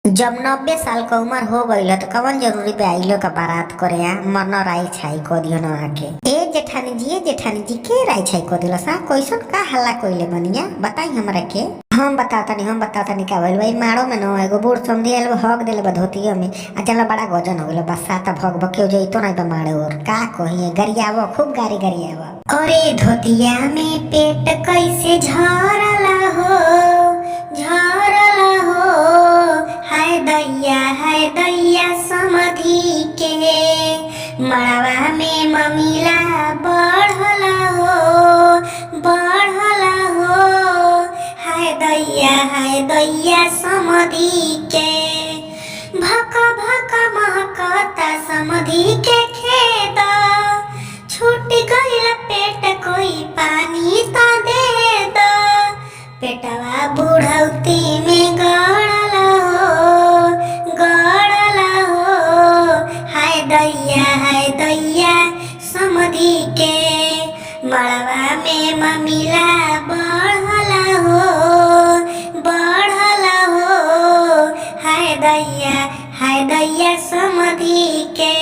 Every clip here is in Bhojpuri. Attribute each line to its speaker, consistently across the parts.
Speaker 1: जब 90 साल का उम्र हो गईल तो कवन जरूरी बे आइलो का बारात करे मन राई छाई को दियो न आके। ए जेठानी जी के राई छाई को दिलो सा कैसन का हल्ला कोइले बनिया बताई हमरा के। हम बताता नहीं का भइल भाई मारो में न एगो बूढ़ समझी एल हक देले बधोतिया में आ चला बड़ा गजन हो गेलो बसाता भग भग के जइतो नहीं बा मारे और का कहिए गरियावो खूब गारी गरियावो। अरे धोतिया में पेट कैसे झरला हो हाय दैया समधी के मड़वा में ममिला बढ़ला हो हाय दैया समधी के भका भका महकता समधी के खेत छूट गइल पेट कोई पानी ता दे दो पेटवा बुढ़ौती में गड़ला हो हाय दैया समधी के मड़वा में ममिला बढ़ला हो हाय दैया समधी के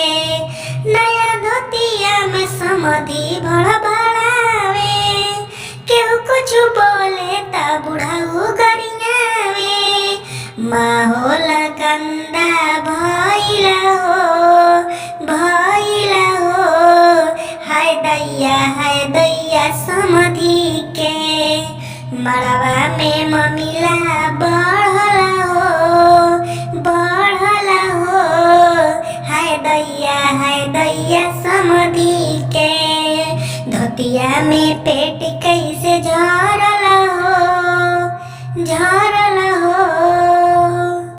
Speaker 1: नया धोतिया में समधी भड़बड़ावे केहू कुछ बोले ता बुढ़ाऊ गरियावे माहौल गंदा भइला हो हाय दैया समधी के मड़वा में ममिला बढ़ला हो हाय दैया समधी के धोतिया में पेट